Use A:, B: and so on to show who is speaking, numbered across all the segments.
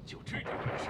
A: 就这点本事。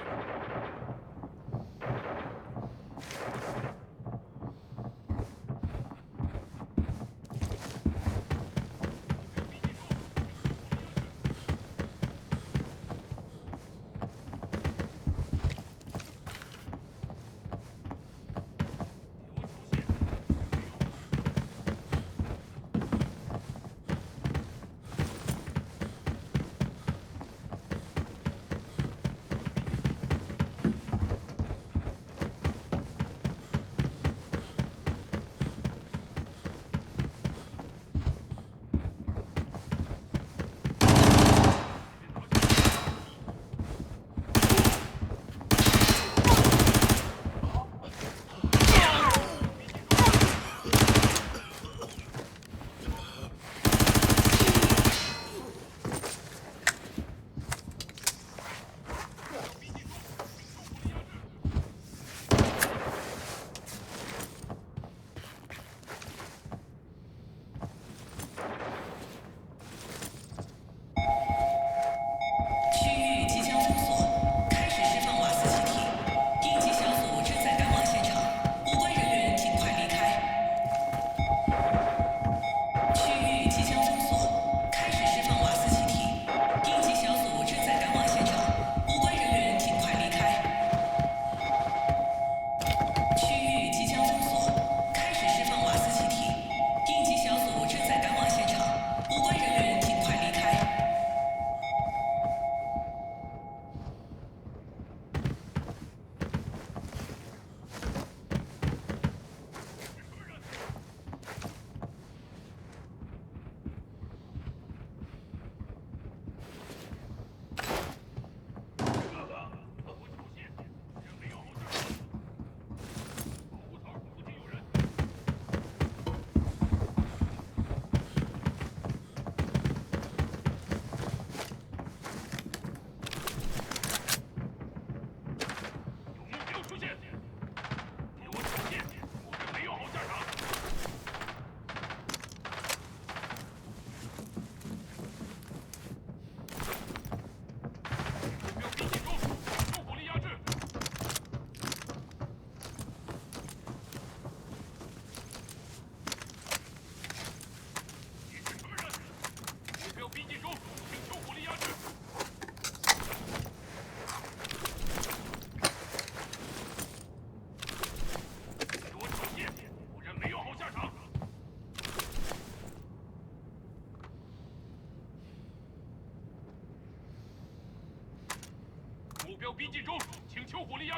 A: 目标逼近中，请求火力压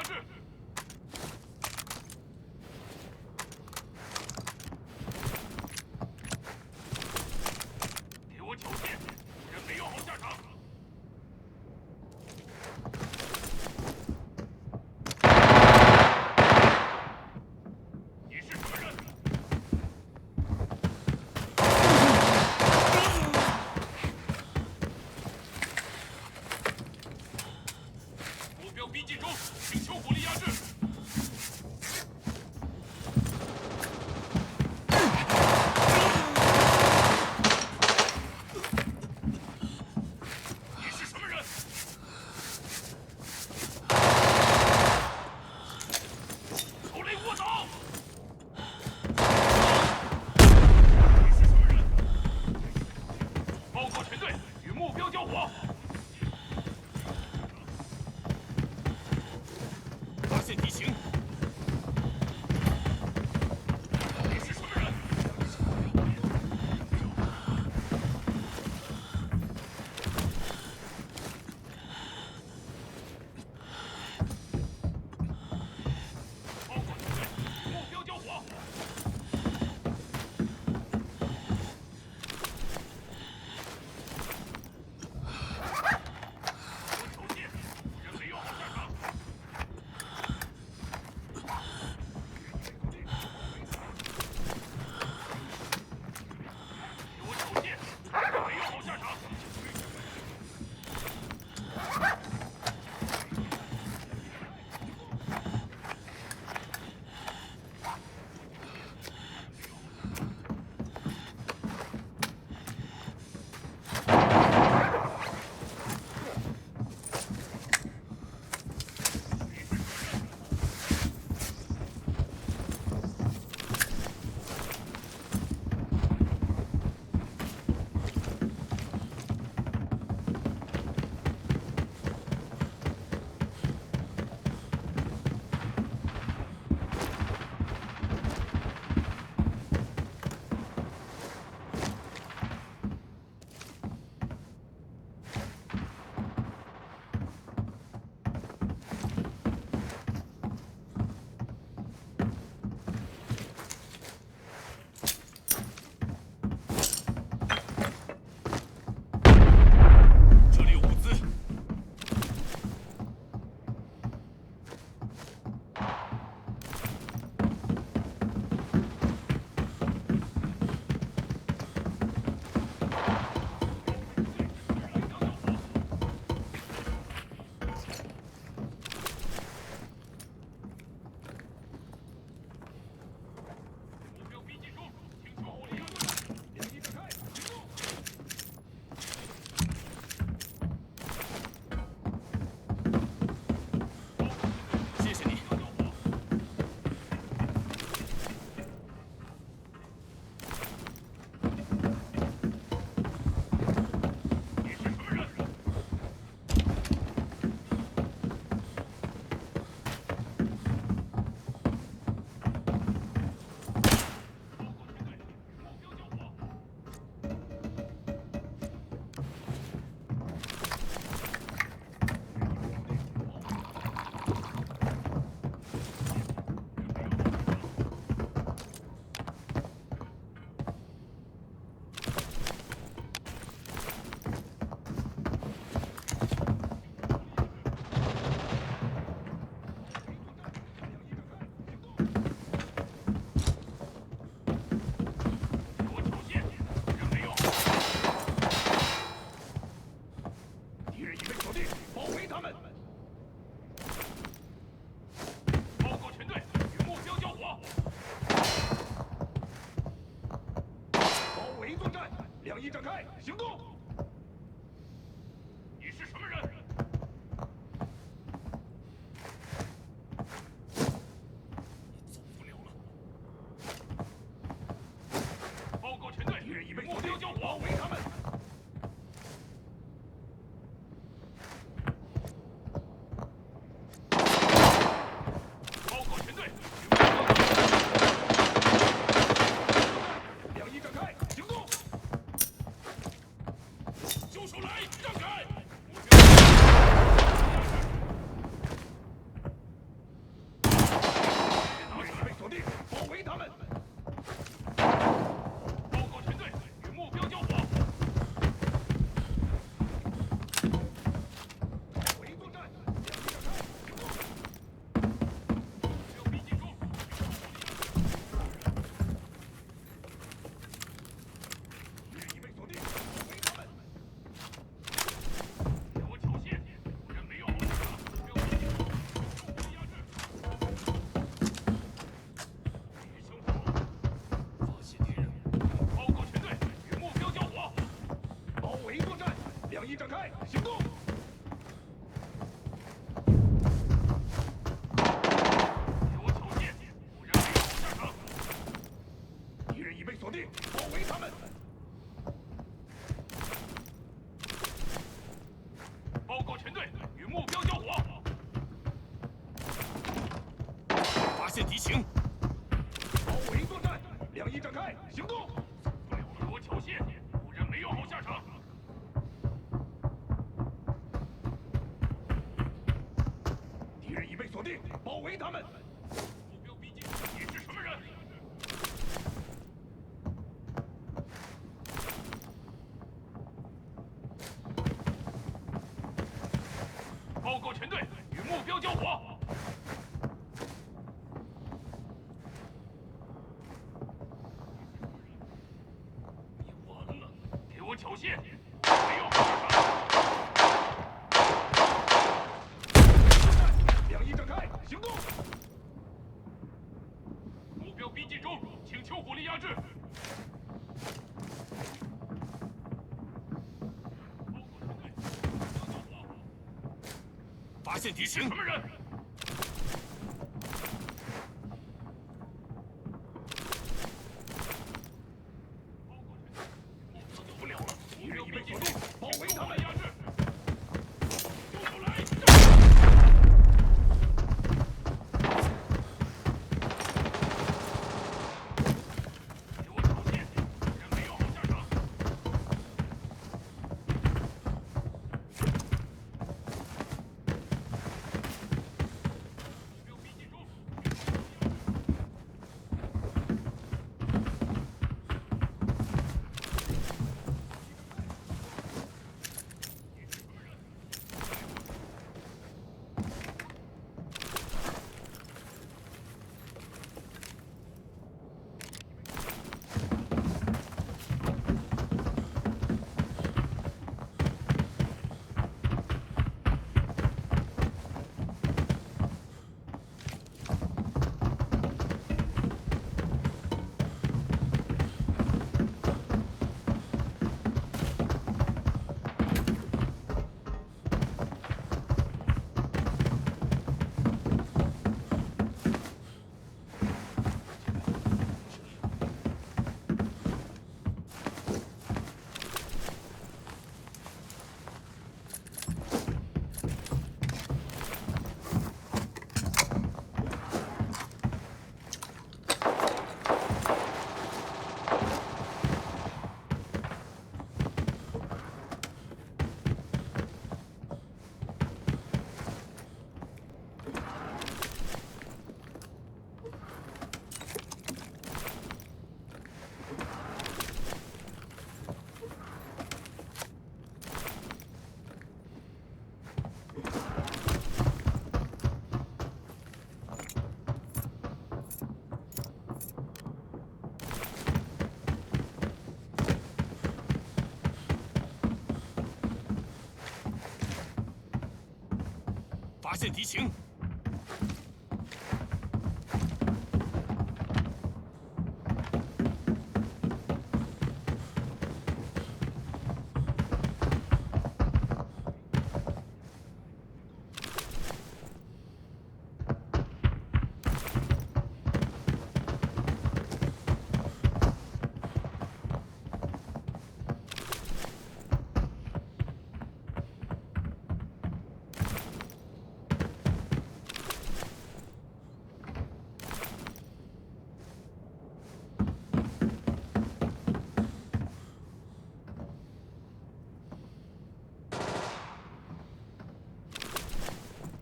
A: 制。给我缴械，无人没有好下场。你是什么人？ 逼近中，请求火力压制。你是什么人？口雷卧倒！你是什么人？报告全队，与目标交火。 发现敌情，
B: 现敌情，
A: 包围作战，两翼展开，行动！不了了，我挑衅，无人没有好下场。敌人已被锁定，包围他们。目标逼近，你是什么人？报告全队，与目标交火。你完了，给我挑衅，没有好下场。两翼展开，行动！目标逼近中，请求火力压制。
B: 发现敌情
A: 什，么人？不了了，敌人已被锁定，包围他们，压制。动手来！给我挑衅，人没有好下场。目标逼近中。
B: 发现敌情，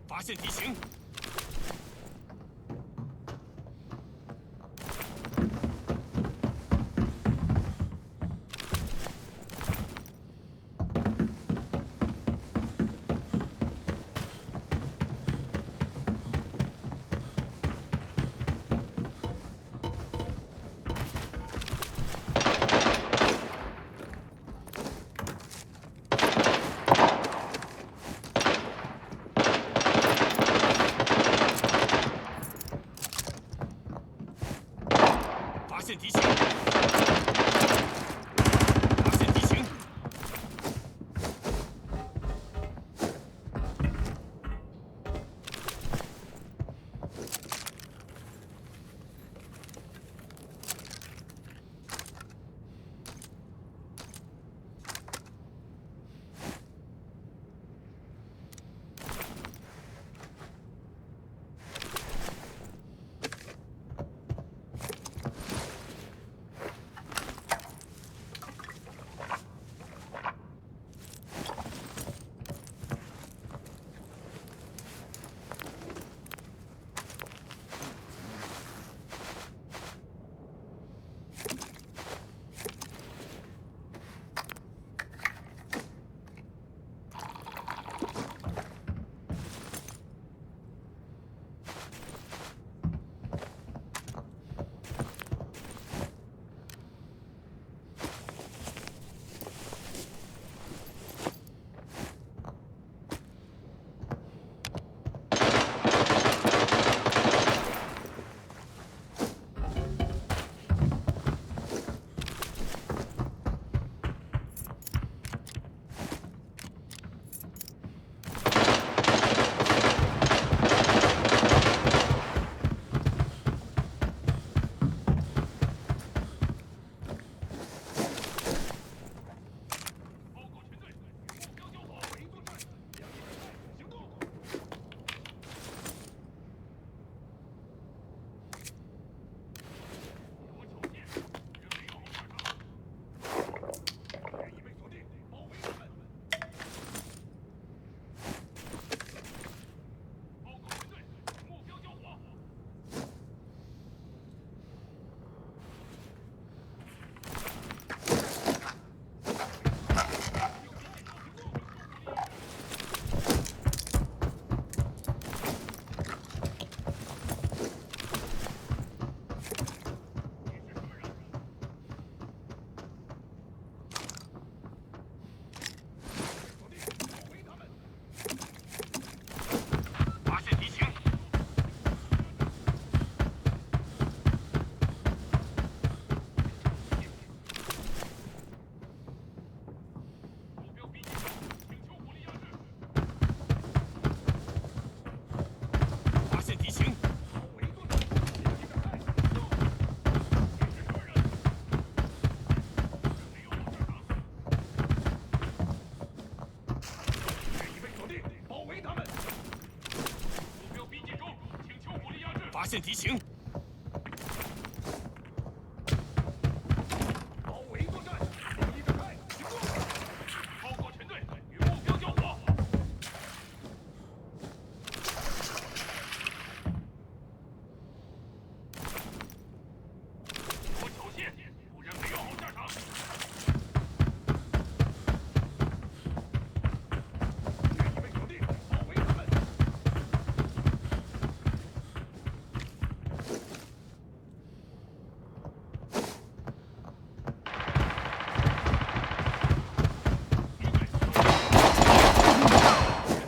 B: 发现敌情，发现敌情，
A: 包围作战，两翼展开，行动！包括全队与目标交火。给我缴械，不然没有好下场。敌人已被锁定，包围他们。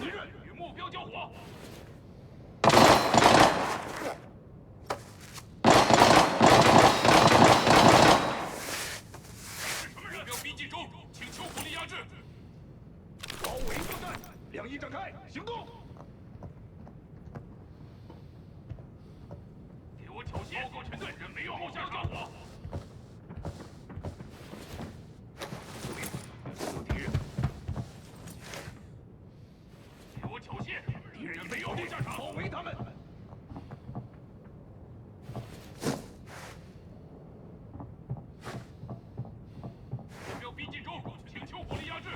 A: 敌人与目标交火。目标逼近中，请求火力压制。包围作战，两翼展开，行动！给我缴械！报告全队，人没有好下场。有敌人！给我缴械！敌人没有好下场，包围他们！目标逼近中，请求火力压制。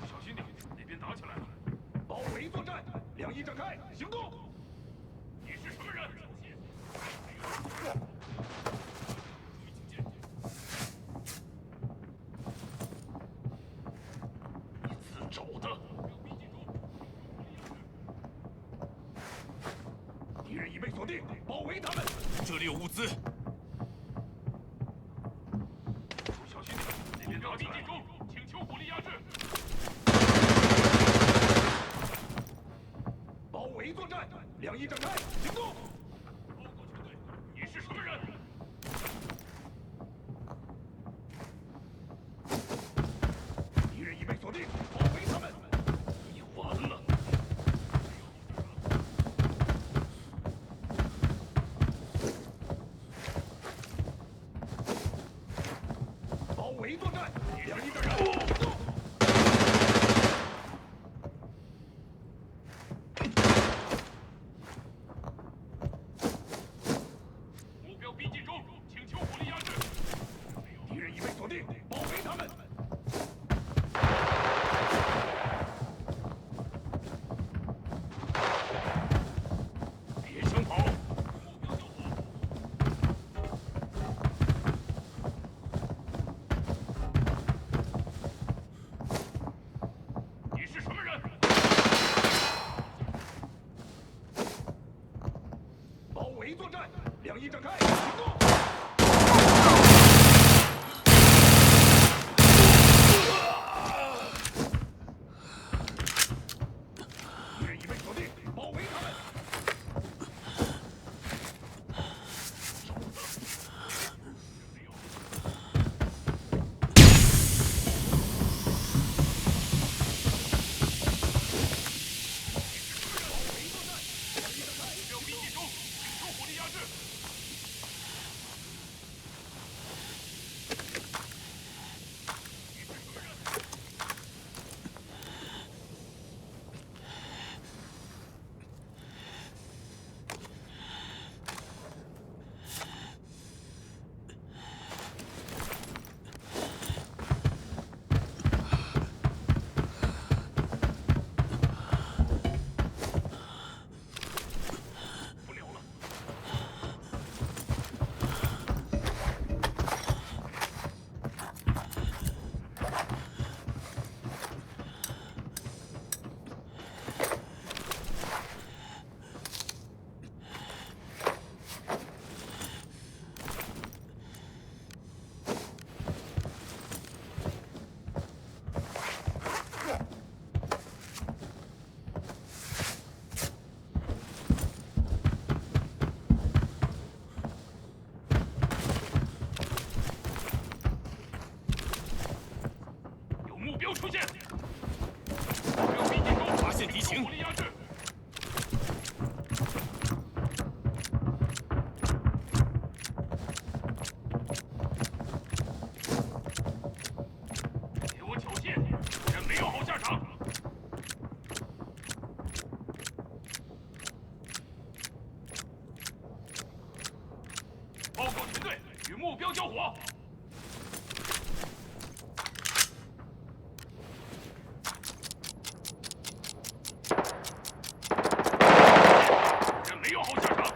A: 小心点，那边打起来了。包围作战，两翼展开，行动！你是什么人？你自找的。敌人已被锁定，包围他们。
B: 这里有物资，
A: 小心点，那边打起来了。请求火力压制。包围作战，两翼展开，行动！报告全队，你是什么人？敌人已被锁定，包围他们。你完了！包围作战，两翼展开，行动！目标逼近中，请求火力压制。敌人已被锁定，包围他们。别想跑！目标交火。你是什么人？包围作战，两翼展开，行动！敌人已被锁定，包围他们。目标逼近中，请求火力压制。不聊了。有目标出现，目标逼近中，
B: 发现敌情
A: 火力压制。给我缴械，不然没有好下场。目标交火。人没有好下场。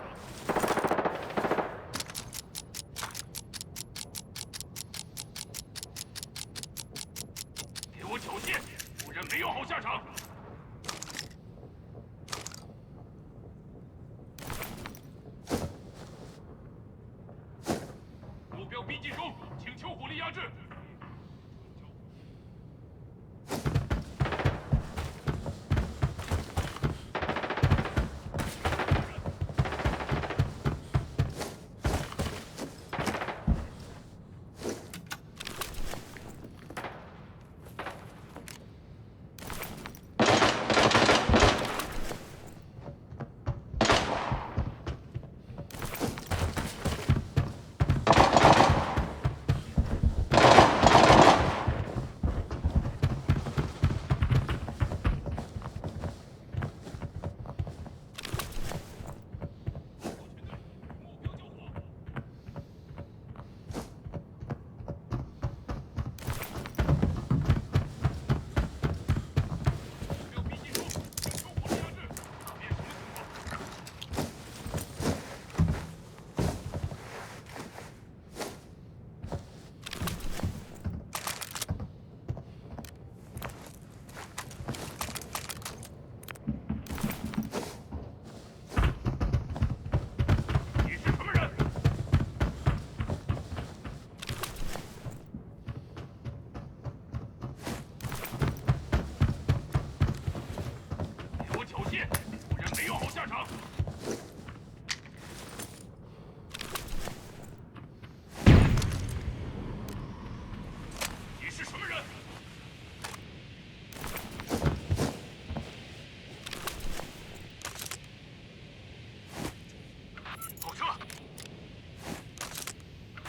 A: 给我缴械！无人没有好下场。目标逼近中，请求火力压制。你是什么人？给我缴械！无人没有好下场。你是什么人？后撤！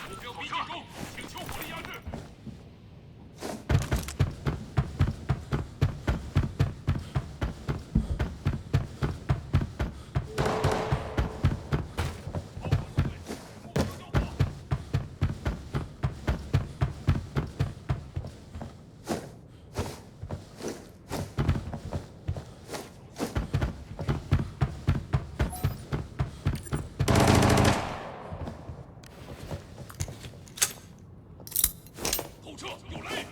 A: 目标逼近中，请求火力压制。后撤！有雷！